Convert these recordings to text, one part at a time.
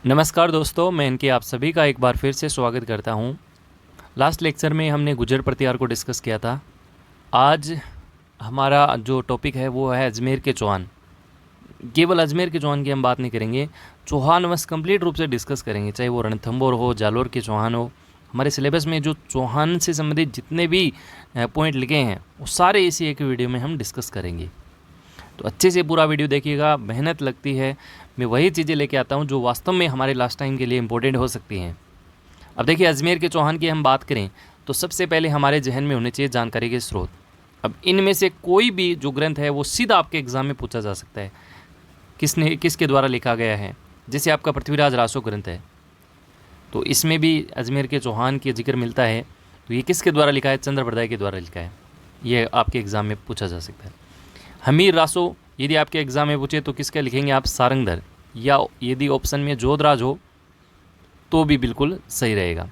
नमस्कार दोस्तों, मैं इनके आप सभी का एक बार फिर से स्वागत करता हूं। लास्ट लेक्चर में हमने गुर्जर प्रतिहार को डिस्कस किया था। आज हमारा जो टॉपिक है वो है अजमेर के चौहान। केवल अजमेर के चौहान की हम बात नहीं करेंगे, चौहान वंश कंप्लीट रूप से डिस्कस करेंगे, चाहे वो रणथंभौर हो, जालोर के चौहान हो। हमारे सिलेबस में जो चौहान से संबंधित जितने भी पॉइंट लिखे हैं वो सारे इसी एक वीडियो में हम डिस्कस करेंगे। तो अच्छे से पूरा वीडियो देखिएगा, मेहनत लगती है। मैं वही चीज़ें लेके आता हूँ जो वास्तव में हमारे लास्ट टाइम के लिए इम्पोर्टेंट हो सकती हैं। अब देखिए, अजमेर के चौहान की हम बात करें तो सबसे पहले हमारे जहन में होने चाहिए जानकारी के स्रोत। अब इनमें से कोई भी जो ग्रंथ है वो सीधा आपके एग्जाम में पूछा जा सकता है, किसके द्वारा लिखा गया है। जैसे आपका पृथ्वीराज रासो ग्रंथ है, तो इसमें भी अजमेर के चौहान के जिक्र मिलता है। तो ये किसके द्वारा लिखा है? चंद्रप्रदाय के द्वारा लिखा है। ये आपके एग्ज़ाम में पूछा जा सकता है। हमीर रासो यदि आपके एग्ज़ाम में पूछे तो किसका लिखेंगे आप? सारंगधर। या यदि ऑप्शन में जोधराज हो तो भी बिल्कुल सही रहेगा।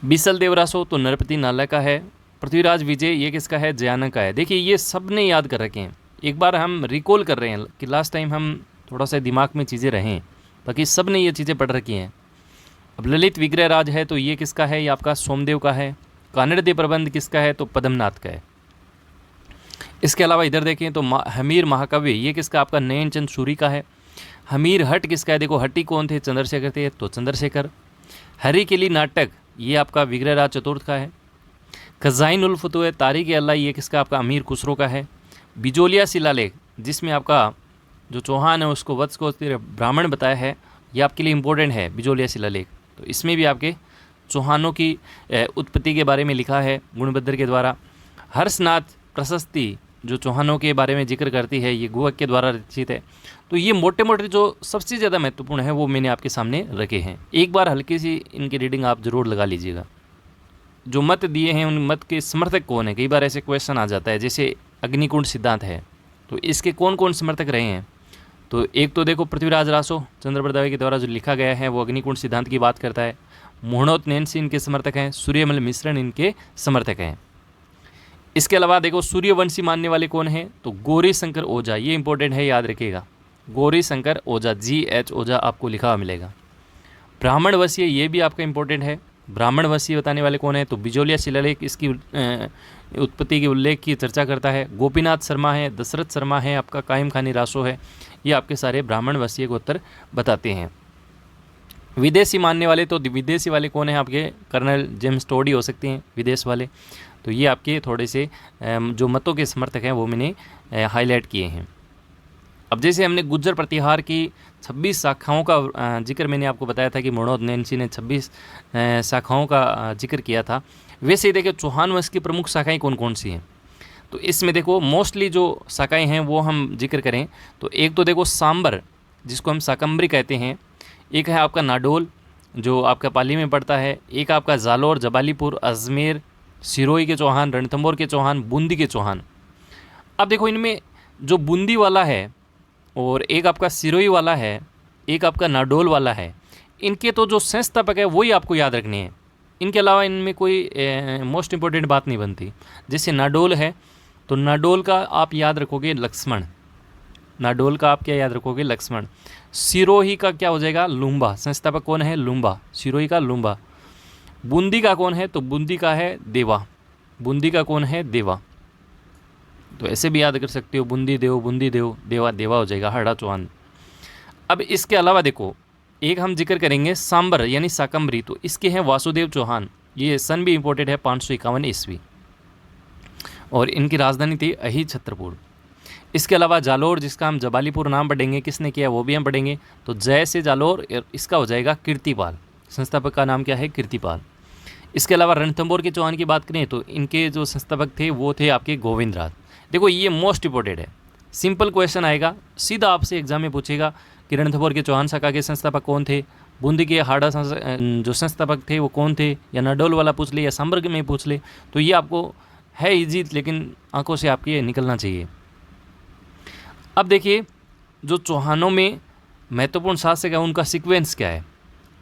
बीसल देव रासो तो नरपति नाला का है। पृथ्वीराज विजय ये किसका है? जयानक का है। देखिए, ये सब ने याद कर रखे हैं। एक बार हम रिकॉल कर रहे हैं कि लास्ट टाइम हम थोड़ा सा दिमाग में चीज़ें रहें, ताकि सब ने ये चीज़ें पढ़ रखी हैं। अब ललित विग्रह राज है तो ये किसका है? ये आपका सोमदेव का है। कानड़ दे प्रबंध किसका है? तो पद्मनाथ का है। इसके अलावा इधर देखें तो हमीर महाकाव्य ये किसका? आपका नयन चंद सूरी का है। हमीर हट किसका है? देखो, हटी कौन थे? चंद्रशेखर थे, तो चंद्रशेखर। हरी किली नाटक ये आपका विग्रहराज चतुर्थ का है। खजाइन उल फतुह तारीख अल्लाह ये किसका? आपका अमीर खुसरो का है। बिजोलिया शिलालेख जिसमें आपका जो चौहान है उसको वत्स को ब्राह्मण बताया है, ये आपके लिए इंपॉर्टेंट है बिजोलिया शिलालेख। तो इसमें भी आपके चौहानों की उत्पत्ति के बारे में लिखा है गुणभद्र के द्वारा। हर्षनाथ प्रशस्ति जो चौहानों के बारे में जिक्र करती है, ये गुहक के द्वारा रचित है। तो ये मोटे मोटे जो सबसे ज़्यादा महत्वपूर्ण है वो मैंने आपके सामने रखे हैं। एक बार हल्की सी इनकी रीडिंग आप ज़रूर लगा लीजिएगा। जो मत दिए हैं उन मत के समर्थक कौन है? कई बार ऐसे क्वेश्चन आ जाता है, जैसे अग्निकुंड सिद्धांत है तो इसके कौन कौन समर्थक रहे हैं? तो एक तो देखो पृथ्वीराज रासो चंद्रप्रदाय के द्वारा जो लिखा गया है वो अग्निकुंड सिद्धांत की बात करता है। मोहनोत नैन्सी इनके समर्थक हैं। सूर्यमल मिश्रण इनके समर्थक हैं। इसके अलावा देखो सूर्यवंशी मानने वाले कौन है? तो गौरी शंकर ओझा, ये इंपॉर्टेंट है, याद रखिएगा। गौरी शंकर ओझा, GH ओझा आपको लिखा हुआ मिलेगा। ब्राह्मण वशीय ये भी आपका इंपॉर्टेंट है। ब्राह्मण वशीय बताने वाले कौन है? तो बिजोलिया शिलालेख इसकी उत्पत्ति के उल्लेख की चर्चा करता है। गोपीनाथ शर्मा है, दशरथ शर्मा है, आपका कायम खानी रासो है। ये आपके सारे ब्राह्मण वशीय को उत्तर बताते हैं। विदेशी मानने वाले तो विदेशी वाले कौन है? आपके कर्नल जेम्स टोडी हो सकते हैं विदेश वाले। तो ये आपके थोड़े से जो मतों के समर्थक हैं वो मैंने हाईलाइट किए हैं। अब जैसे हमने गुर्जर प्रतिहार की 26 शाखाओं का जिक्र मैंने आपको बताया था कि मोहनोत नैन्सी ने 26 शाखाओं का जिक्र किया था, वैसे ही देखिए चौहान वंश की प्रमुख शाखाएं कौन कौन सी हैं। तो इसमें देखो मोस्टली जो शाखाएं हैं वो हम जिक्र करें तो एक तो देखो सांबर जिसको हम शाकंभरी कहते हैं, एक है आपका नाडोल जो आपका पाली में पड़ता है, एक आपका जालोर, जबालीपुर, अजमेर, सिरोही के चौहान, रणथंभौर के चौहान, बूंदी के चौहान। अब देखो इनमें जो बूंदी वाला है और एक आपका सिरोही वाला है, एक आपका नाडोल वाला है, इनके तो जो संस्थापक है वही आपको याद रखने हैं। इनके अलावा इनमें कोई मोस्ट इंपॉर्टेंट बात नहीं बनती। जैसे नाडोल है तो नाडोल का आप याद रखोगे लक्ष्मण, नाडोल का आप क्या याद रखोगे? लक्ष्मण। सिरोही का क्या हो जाएगा? लुम्बा। संस्थापक कौन है? लुम्बा, सिरोही का लुम्बा। बूंदी का कौन है? तो बूंदी का है देवा। बूंदी का कौन है? देवा। तो ऐसे भी याद कर सकते हो, बूंदी देव, बूंदी देव, देवा, देवा हो जाएगा, हाड़ा चौहान। अब इसके अलावा देखो एक हम जिक्र करेंगे सांबर यानी शाकंभरी, तो इसके हैं वासुदेव चौहान। ये सन भी इंपॉर्टेंट है, 551 ईस्वी, और इनकी राजधानी थी अही छत्रपुर। इसके अलावा जालोर जिसका हम जबालीपुर नाम पढ़ेंगे, किसने किया वो भी हम पढ़ेंगे। तो जय से जालोर, इसका हो जाएगा कीर्तिपाल। संस्थापक का नाम क्या है? कीर्तिपाल। इसके अलावा रणथंभौर के चौहान की बात करें तो इनके जो संस्थापक थे वो थे आपके गोविंदराज। देखो ये मोस्ट इंपॉर्टेंट है, सिंपल क्वेश्चन आएगा, सीधा आपसे एग्जाम में पूछेगा कि रणथंभौर के चौहान शाखा के संस्थापक कौन थे, बूंदी के हाड़ा जो संस्थापक थे वो कौन थे, या नाडोल वाला पूछ ले या सांबर में पूछ ले। तो ये आपको है इजी, लेकिन आंखों से आपके निकलना चाहिए। अब देखिए जो चौहानों में महत्वपूर्ण शासक है उनका सीक्वेंस क्या है।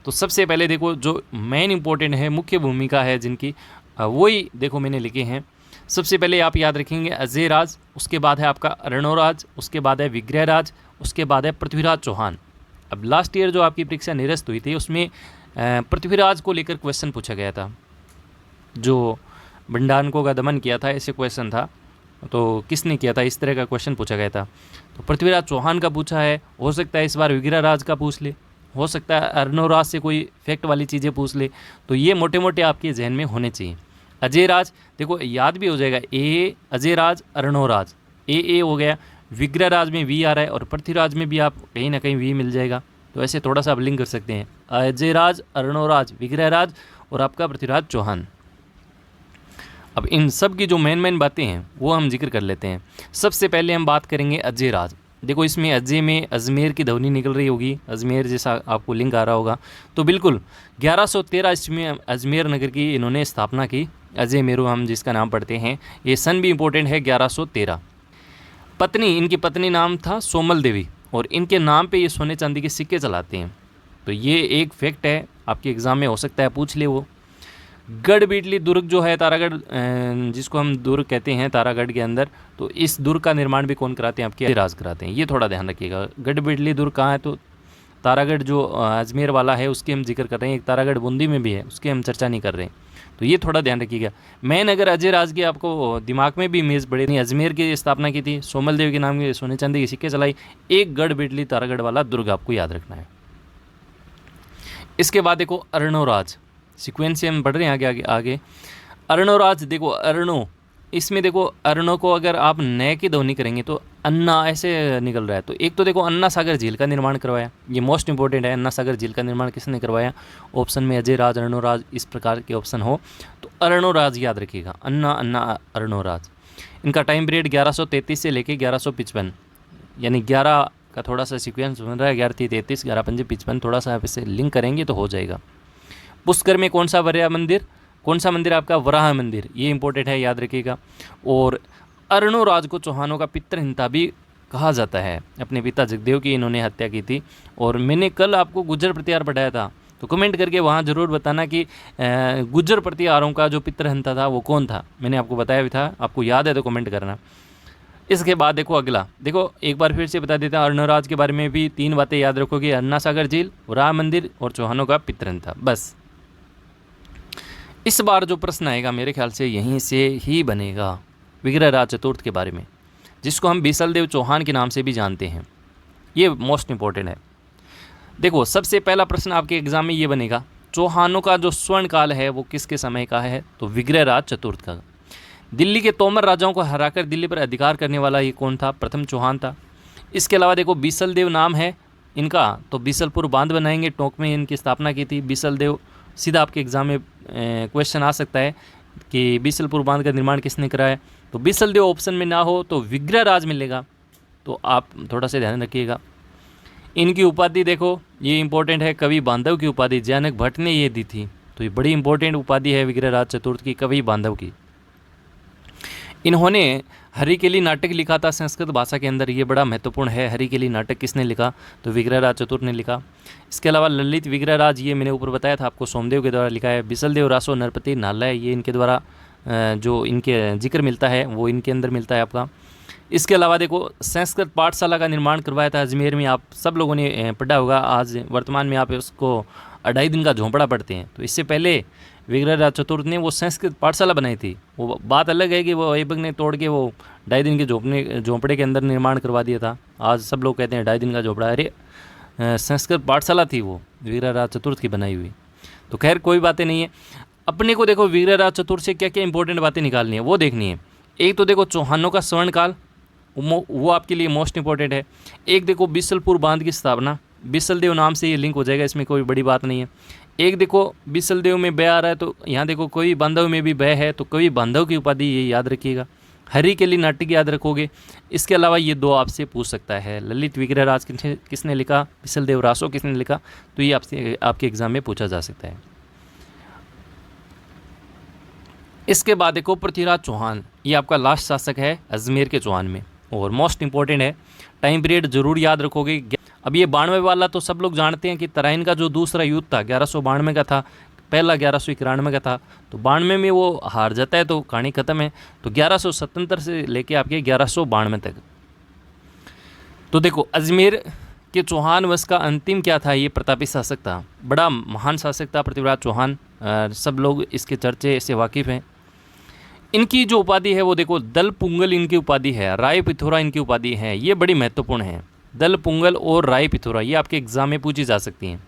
तो सबसे पहले देखो जो मेन इंपॉर्टेंट है, मुख्य भूमिका है जिनकी, वही देखो मैंने लिखे हैं। सबसे पहले आप याद रखेंगे अजय राज, उसके बाद है आपका अरणोराज, उसके बाद है विग्रहराज, उसके बाद है पृथ्वीराज चौहान। अब लास्ट ईयर जो आपकी परीक्षा निरस्त हुई थी उसमें पृथ्वीराज को लेकर क्वेश्चन पूछा गया था, जो भंडारकों का दमन किया था, ऐसे क्वेश्चन था। तो किसने किया था, इस तरह का क्वेश्चन पूछा गया था। तो पृथ्वीराज चौहान का पूछा है, हो सकता है इस बार विग्रहराज का पूछ ले, हो सकता है अर्णोराज से कोई फैक्ट वाली चीज़ें पूछ ले। तो ये मोटे मोटे आपके जहन में होने चाहिए। अजय राज देखो याद भी हो जाएगा, ए अजय राज अर्णोराज, ए हो गया, विग्रहराज में वी आ रहा है और पृथ्वीराज में भी आप कहीं ना कहीं वी मिल जाएगा। तो ऐसे थोड़ा सा आप लिंक कर सकते हैं, अजय राज अर्णोराज विग्रहराज और आपका पृथ्वीराज चौहान। अब इन सब की जो मेन बातें हैं वो हम जिक्र कर लेते हैं। सबसे पहले हम बात करेंगे अजय राज। देखो इसमें अजय में अजमेर की ध्वनि निकल रही होगी, अजमेर जैसा आपको लिंक आ रहा होगा। तो बिल्कुल 1113 इसमें अजमेर नगर की इन्होंने स्थापना की। अजय मेरू हम जिसका नाम पढ़ते हैं, ये सन भी इम्पोर्टेंट है 1113। पत्नी, इनकी पत्नी नाम था सोमल देवी और इनके नाम पे ये सोने चांदी के सिक्के चलाते हैं। तो ये एक फैक्ट है, आपके एग्ज़ाम में हो सकता है पूछ ले वो। गढ़बिटली दुर्ग जो है तारागढ़, जिसको हम दुर्ग कहते हैं तारागढ़ के अंदर, तो इस दुर्ग का निर्माण भी कौन कराते हैं, आपके राज कराते हैं। ये थोड़ा ध्यान रखिएगा। गढ़बिटली दुर्ग कहाँ है, तो तारागढ़ जो अजमेर वाला है उसकी हम जिक्र कर रहे हैं। एक तारागढ़ बूंदी में भी है, उसकी हम चर्चा नहीं कर रहे हैं। तो ये थोड़ा ध्यान रखिएगा। मैन अगर अजय राज की आपको दिमाग में भी इमेज बढ़े, नहीं अजमेर की स्थापना की थी, सोमल देव के नाम के सोने चांदी के सिक्के चलाई, एक गढ़बिटली तारागढ़ वाला दुर्ग आपको याद रखना है। इसके बाद देखो अर्णोराज, सीक्वेंस से हम बढ़ रहे हैं आगे आगे आगे। अर्णोराज देखो, अर्णो, इसमें देखो अर्णो को अगर आप नए की ध्वनि करेंगे तो अन्ना ऐसे निकल रहा है। तो एक तो देखो अन्ना सागर झील का निर्माण करवाया, ये मोस्ट इंपॉर्टेंट है। अन्ना सागर झील का निर्माण किसने करवाया, ऑप्शन में अजय राज अर्णोराज इस प्रकार के ऑप्शन हो तो अर्णोराज याद रखिएगा, अन्ना अर्णोराज। इनका टाइम पीरियड 1133 से लेके 1155, यानी 11 का थोड़ा सा सीक्वेंस बन रहा है, 1133 1155, थोड़ा सा आप इसे लिंक करेंगे तो हो जाएगा। पुष्कर में कौन सा वराह मंदिर, कौन सा मंदिर आपका, वराह मंदिर, ये इंपॉर्टेंट है, याद रखिएगा। और अर्णोराज को चौहानों का पितृहिंता भी कहा जाता है, अपने पिता जगदेव की इन्होंने हत्या की थी। और मैंने कल आपको गुर्जर प्रतिहार पढ़ाया था, तो कमेंट करके वहाँ ज़रूर बताना कि गुर्जर प्रतिहारों का जो पितृहिंता था वो कौन था। मैंने आपको बताया भी था, आपको याद है तो कमेंट करना। इसके बाद देखो अगला, देखो एक बार फिर से बता देता हूँ, अर्णोराज के बारे में भी 3 बातें याद रखोगे, अन्ना सागर झील, वराह मंदिर और चौहानों का पितृहिंता। बस इस बार जो प्रश्न आएगा मेरे ख्याल से यहीं से ही बनेगा, विग्रहराज चतुर्थ के बारे में, जिसको हम बीसलदेव चौहान के नाम से भी जानते हैं। ये मोस्ट इंपॉर्टेंट है। देखो सबसे पहला प्रश्न आपके एग्जाम में ये बनेगा, चौहानों का जो स्वर्ण काल है वो किसके समय का है, तो विग्रहराज चतुर्थ का। दिल्ली के तोमर राजाओं को हराकर दिल्ली पर अधिकार करने वाला ये कौन था, प्रथम चौहान था। इसके अलावा देखो बीसलदेव नाम है इनका, तो बीसलपुर बांध बनाएंगे, टोंक में इनकी स्थापना की थी बीसलदेव। सीधा आपके एग्जाम में क्वेश्चन आ सकता है कि बीसलपुर बांध का निर्माण किसने कराया, तो बीसलदेव ऑप्शन में ना हो तो विग्रहराज मिलेगा। तो आप थोड़ा सा ध्यान रखिएगा। इनकी उपाधि देखो, ये इंपॉर्टेंट है, कवि बांधव की उपाधि जयानक भट्ट ने ये दी थी, तो ये बड़ी इंपॉर्टेंट उपाधि है विग्रहराज चतुर्थ की, कवि बांधव की। इन्होंने हरिकेली नाटक लिखा था संस्कृत भाषा के अंदर, ये बड़ा महत्वपूर्ण है। हरिकेली नाटक किसने लिखा, तो विग्रहराज चतुर्थ ने लिखा। इसके अलावा ललित विग्रहराज, ये मैंने ऊपर बताया था आपको, सोमदेव के द्वारा लिखा है। बिसलदेव रासो नरपति नालय, ये इनके द्वारा जो इनके जिक्र मिलता है वो इनके अंदर मिलता है आपका। इसके अलावा देखो संस्कृत पाठशाला का निर्माण करवाया था अजमेर में, आप सब लोगों ने पढ़ा होगा। आज वर्तमान में आप उसको 2.5 दिन का झोंपड़ा पढ़ते हैं, तो इससे पहले विग्रहराज चतुर्थ ने वो संस्कृत पाठशाला बनाई थी। वो बात अलग है कि वो ऐबक ने तोड़ के वो 2.5 दिन के झोंपड़े के अंदर निर्माण करवा दिया था। आज सब लोग कहते हैं 2.5 दिन का झोंपड़ा, अरे संस्कृत पाठशाला थी वो विग्रहराज चतुर्थ की बनाई हुई। तो खैर कोई बातें नहीं है। अपने को देखो विग्रहराज चतुर्थ से क्या क्या इंपॉर्टेंट बातें निकालनी है वो देखनी है। एक तो देखो चौहानों का स्वर्ण काल, वो आपके लिए मोस्ट इंपॉर्टेंट है। एक देखो बिसलपुर बांध की स्थापना, बिसलदेव नाम से ये लिंक हो जाएगा, इसमें कोई बड़ी बात नहीं है। एक देखो बिसलदेव में बै आ रहा है, तो यहाँ देखो कवि बांधव में भी बै है, तो कवि बांधव की उपाधि ये याद रखिएगा। हरिकेली नाटक याद रखोगे। इसके अलावा ये 2 आपसे पूछ सकता है, ललित विग्रहराज किसने लिखा, बिसलदेव रासो किसने लिखा, तो ये आपसे आपके एग्जाम में पूछा जा सकता है। इसके बाद देखो पृथ्वीराज चौहान, ये आपका लास्ट शासक है अजमेर के चौहान में और मोस्ट इंपॉर्टेंट है। टाइम पीरियड जरूर याद रखोगे। अब ये 92 वाला तो सब लोग जानते हैं कि तराइन का जो दूसरा युद्ध था 1192 का था, पहला 1191 का था। तो 92 में वो हार जाता है तो कहानी खत्म है। तो 1177 से लेके आपके 1192 तक। तो देखो अजमेर कि चौहान वंश का अंतिम क्या था, ये प्रतापी शासक था, बड़ा महान शासक था पृथ्वीराज चौहान। सब लोग इसके चर्चे से वाकिफ़ हैं। इनकी जो उपाधि है वो देखो दल पुंगल इनकी उपाधि है, राय पिथौरा इनकी उपाधि है, ये बड़ी महत्वपूर्ण है। दल पुंगल और राय पिथौरा ये आपके एग्जाम में पूछी जा सकती हैं।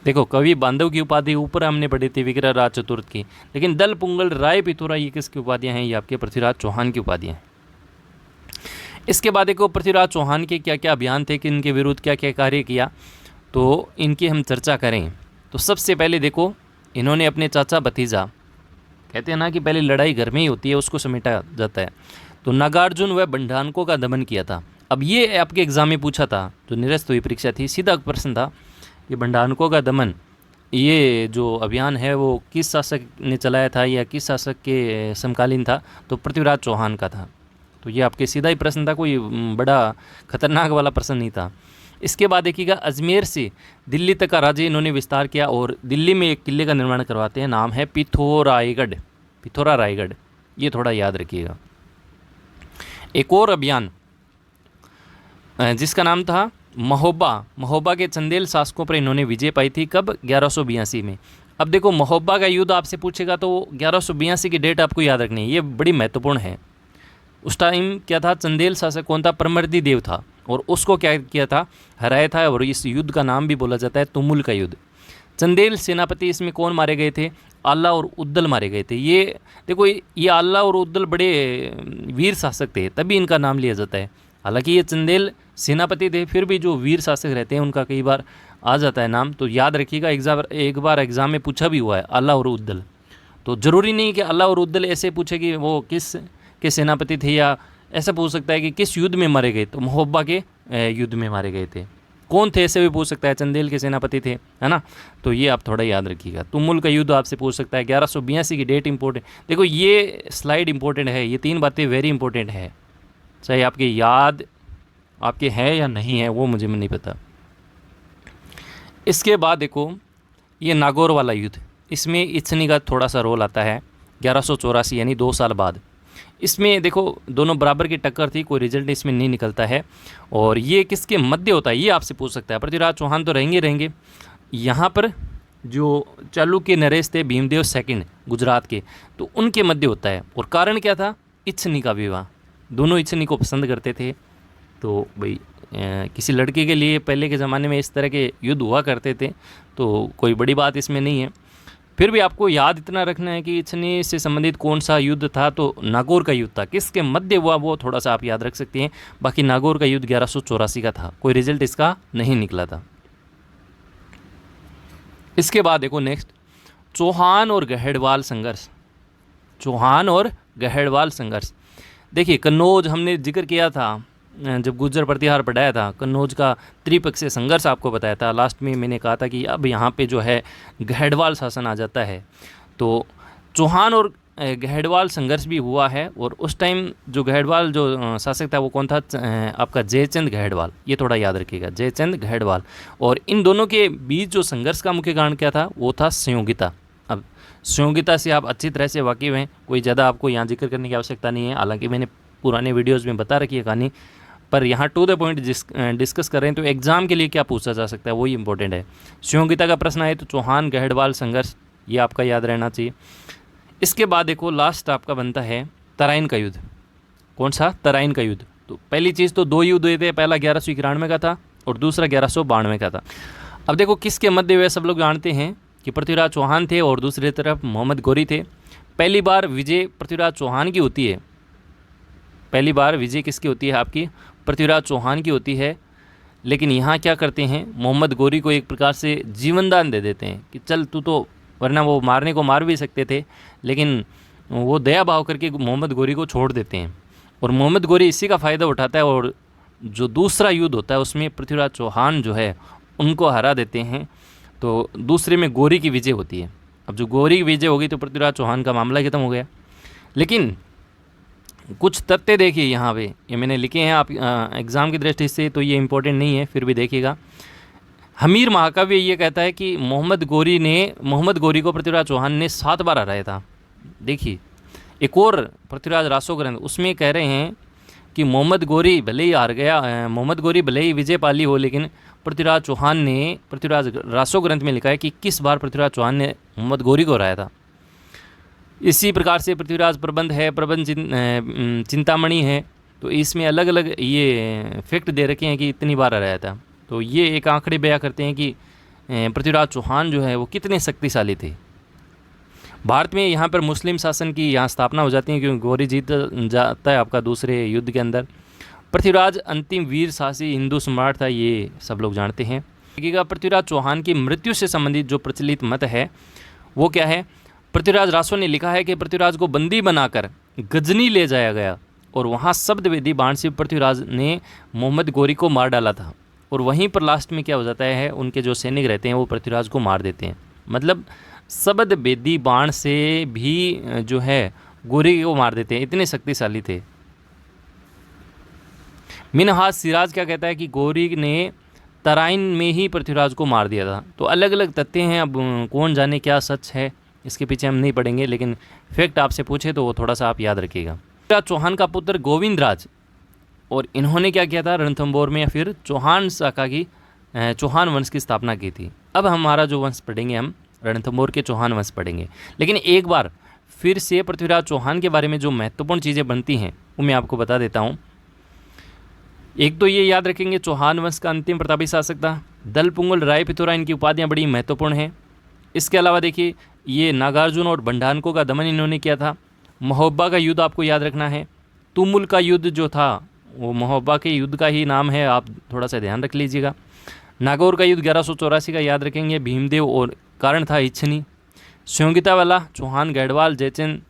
देखो कवि बांधव की उपाधि ऊपर हमने पढ़ी थी विग्रह राज चतुर्थ की, लेकिन दल पुंगल राय पिथौरा ये किसकी उपाधियाँ हैं, ये आपके पृथ्वीराज चौहान की उपाधियाँ हैं। इसके बाद देखो पृथ्वीराज चौहान के क्या क्या अभियान थे कि इनके विरुद्ध क्या क्या कार्य किया, तो इनकी हम चर्चा करें तो सबसे पहले देखो इन्होंने अपने चाचा भतीजा, कहते हैं ना कि पहले लड़ाई घर में ही होती है, उसको समेटा जाता है, तो नागार्जुन व बंडानको का दमन किया था। अब ये आपके एग्जाम में पूछा था, जो निरस्त हुई परीक्षा थी, सीधा प्रश्न था कि बंडानको का दमन ये जो अभियान है वो किस शासक ने चलाया था या किस शासक के समकालीन था, तो पृथ्वीराज चौहान का था। तो ये आपके सीधा ही प्रश्न था, कोई बड़ा खतरनाक वाला प्रश्न नहीं था। इसके बाद देखिएगा अजमेर से दिल्ली तक का राज्य इन्होंने विस्तार किया और दिल्ली में एक किले का निर्माण करवाते हैं, नाम है पिथौरागढ़, पिथौरागढ़, ये थोड़ा याद रखिएगा। एक और अभियान जिसका नाम था महोबा, महोबा के चंदेल शासकों पर इन्होंने विजय पाई थी, कब, 1182 में। अब देखो महोबा का युद्ध आपसे पूछेगा तो 1182 की डेट आपको याद रखनी है, ये बड़ी महत्वपूर्ण है। उस टाइम क्या था, चंदेल शासक कौन था, परमर्दी देव था, और उसको क्या किया था, हराया था। और इस युद्ध का नाम भी बोला जाता है तुमुल का युद्ध। चंदेल सेनापति इसमें कौन मारे गए थे, आल्ला और उद्दल मारे गए थे। ये देखो ये आल्ला और उद्दल बड़े वीर शासक थे, तभी इनका नाम लिया जाता है। हालांकि ये चंदेल सेनापति थे, फिर भी जो वीर शासक रहते हैं उनका कई बार आ जाता है नाम, तो याद रखिएगा। एक बार एग्जाम में पूछा भी हुआ है आल्ला और उद्दल, तो ज़रूरी नहीं कि आल्ला और उद्दल ऐसे पूछे कि वो किस के सेनापति थे, या ऐसा पूछ सकता है कि किस युद्ध में मारे गए, तो महोबा के युद्ध में मारे गए थे। कौन थे ऐसे भी पूछ सकता है, चंदेल के सेनापति थे, है ना। तो ये आप थोड़ा याद रखिएगा। तुमुल का युद्ध आपसे पूछ सकता है, 1182 की डेट इंपॉर्टेंट। देखो ये स्लाइड इंपॉर्टेंट है, ये 3 बातें वेरी इंपॉर्टेंट है, चाहे आपके याद आपके हैं या नहीं है वो मुझे नहीं पता। इसके बाद देखो ये नागौर वाला युद्ध, इसमें इच्छनी का थोड़ा सा रोल आता है, 1184 यानी 2 साल बाद। इसमें देखो दोनों बराबर की टक्कर थी, कोई रिजल्ट इसमें नहीं निकलता है। और ये किसके मध्य होता है, ये आपसे पूछ सकता है। पृथ्वीराज चौहान तो रहेंगे यहाँ पर, जो चालुक्य नरेश थे भीमदेव सेकंड गुजरात के, तो उनके मध्य होता है। और कारण क्या था, इच्छनी का विवाह, दोनों इच्छनी को पसंद करते थे। तो भाई किसी लड़के के लिए पहले के ज़माने में इस तरह के युद्ध हुआ करते थे, तो कोई बड़ी बात इसमें नहीं है। फिर भी आपको याद इतना रखना है कि इच्छनी से संबंधित कौन सा युद्ध था, तो नागौर का युद्ध था। किसके मध्य हुआ वो थोड़ा सा आप याद रख सकते हैं। बाकी नागौर का युद्ध 1184 का था, कोई रिजल्ट इसका नहीं निकला था। इसके बाद देखो नेक्स्ट, चौहान और गहड़वाल संघर्ष, चौहान और गहड़वाल संघर्ष। देखिए कन्नौज हमने जिक्र किया था जब गुर्जर प्रतिहार पढ़ाया था, कन्नौज का त्रिपक्षीय संघर्ष आपको बताया था। लास्ट में मैंने कहा था कि अब यहाँ पे जो है गहड़वाल शासन आ जाता है। तो चौहान और गहड़वाल संघर्ष भी हुआ है, और उस टाइम जो गहड़वाल जो शासक था वो कौन था, आपका जयचंद गहड़वाल, ये थोड़ा याद रखिएगा, जयचंद गहड़वाल। और इन दोनों के बीच जो संघर्ष का मुख्य कारण क्या था, वो था संयोगिता। अब संयोगिता से आप अच्छी तरह से वाकिफ़ हैं, कोई ज़्यादा आपको यहाँ जिक्र करने की आवश्यकता नहीं है। हालांकि मैंने पुराने वीडियोज़ में बता रखी है कहानी, पर यहाँ टू द पॉइंट डिस्कस कर रहे हैं। तो एग्ज़ाम के लिए क्या पूछा जा सकता है वही इंपॉर्टेंट है। संयोगिता का प्रश्न है तो चौहान गहड़वाल संघर्ष, ये आपका याद रहना चाहिए। इसके बाद देखो लास्ट आपका बनता है तराइन का युद्ध। कौन सा, तराइन का युद्ध। तो पहली चीज़ तो 2 युद्ध हुए थे, पहला 1191 का था और दूसरा 1192 का था। अब देखो किसके मध्य हुए, सब लोग जानते हैं कि पृथ्वीराज चौहान थे और दूसरी तरफ मोहम्मद गौरी थे। पहली बार विजय पृथ्वीराज चौहान की होती है, पहली बार विजय किसकी होती है, आपकी पृथ्वीराज चौहान की होती है। लेकिन यहाँ क्या करते हैं, मोहम्मद गौरी को एक प्रकार से जीवन दान दे देते हैं कि चल तू तो, वरना वो मारने को मार भी सकते थे, लेकिन वो दया भाव करके मोहम्मद गौरी को छोड़ देते हैं। और मोहम्मद गौरी इसी का फ़ायदा उठाता है, और जो दूसरा युद्ध होता है उसमें पृथ्वीराज चौहान जो है उनको हरा देते हैं। तो दूसरे में गौरी की विजय होती है। अब जो गौरी की विजय होगी तो पृथ्वीराज चौहान का मामला खत्म हो गया। लेकिन कुछ तथ्य देखिए यहाँ पे, ये मैंने लिखे हैं आप एग्ज़ाम की दृष्टि से, तो ये इंपॉर्टेंट नहीं है, फिर भी देखिएगा। हमीर महाकाव्य ये कहता है कि मोहम्मद गौरी को पृथ्वीराज चौहान ने 7 बार हराया था। देखिए एक और पृथ्वीराज रासो ग्रंथ, उसमें कह रहे हैं कि मोहम्मद गौरी भले ही हार गया, मोहम्मद गौरी भले ही विजय पाली हो, लेकिन पृथ्वीराज चौहान ने, पृथ्वीराज रासो ग्रंथ में लिखा है कि किस बार पृथ्वीराज चौहान ने मोहम्मद गौरी को हराया था। इसी प्रकार से पृथ्वीराज प्रबंध है, प्रबंध चिंतामणि है, तो इसमें अलग अलग ये फैक्ट दे रखे हैं कि इतनी बार हराया था। तो ये एक आंकड़े बयां करते हैं कि पृथ्वीराज चौहान जो है वो कितने शक्तिशाली थे। भारत में यहाँ पर मुस्लिम शासन की यहाँ स्थापना हो जाती है, क्योंकि गौरी जीत जाता है आपका दूसरे युद्ध के अंदर। पृथ्वीराज अंतिम वीर साहसी हिंदू सम्राट था, ये सब लोग जानते हैं। देखिएगा, पृथ्वीराज चौहान की मृत्यु से संबंधित जो प्रचलित मत है वो क्या है। पृथ्वीराज रासो ने लिखा है कि पृथ्वीराज को बंदी बनाकर गजनी ले जाया गया और वहाँ शब्दवेदी बाण से पृथ्वीराज ने मोहम्मद गौरी को मार डाला था, और वहीं पर लास्ट में क्या हो जाता है, उनके जो सैनिक रहते हैं वो पृथ्वीराज को मार देते हैं। मतलब शब्दवेदी बाण से भी जो है गौरी को मार देते हैं, इतने शक्तिशाली थे। मिनहाज सिराज क्या कहता है कि गौरी ने तराइन में ही पृथ्वीराज को मार दिया था। तो अलग अलग तथ्य हैं, अब कौन जाने क्या सच है, इसके पीछे हम नहीं पढ़ेंगे, लेकिन फैक्ट आपसे पूछे तो वो थोड़ा सा आप याद रखिएगा। पृथ्वीराज चौहान का पुत्र गोविंदराज, और इन्होंने क्या किया था, रणथंभौर में या फिर चौहान शाखा की, चौहान वंश की स्थापना की थी। अब हमारा जो वंश पढ़ेंगे हम रणथंभौर के चौहान वंश पढ़ेंगे, लेकिन एक बार फिर से पृथ्वीराज चौहान के बारे में जो महत्वपूर्ण चीज़ें बनती हैं वो मैं आपको बता देता हूँ। एक तो ये याद रखेंगे, चौहान वंश का अंतिम प्रतापी शासक था। दल, पुंगल, राय पिथौरा, इनकी उपाधियाँ बड़ी महत्वपूर्ण हैं। इसके अलावा देखिए, ये नागार्जुन और भंडारकों का दमन इन्होंने किया था। महोबा का युद्ध आपको याद रखना है। तुमुल का युद्ध जो था वो महोबा के युद्ध का ही नाम है, आप थोड़ा सा ध्यान रख लीजिएगा। नागौर का युद्ध 1184 का याद रखेंगे, भीमदेव और कारण था इच्छनी। स्योंगिता वाला चौहान गढ़वाल, जयचंद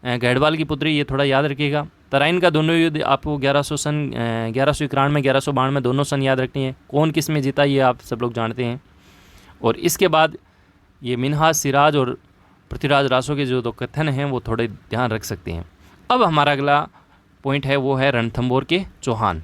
गढ़वाल की पुत्री, ये थोड़ा याद रखिएगा। तराइन का दोनों युद्ध आपको 1191 1192 दोनों सन याद रखनी है। कौन किस में जीता ये आप सब लोग जानते हैं। और इसके बाद ये मिनहाज सिराज और पृथ्वीराज रासो के जो दो कथन हैं वो थोड़े ध्यान रख सकते हैं। अब हमारा अगला पॉइंट है वो है रणथंभौर के चौहान।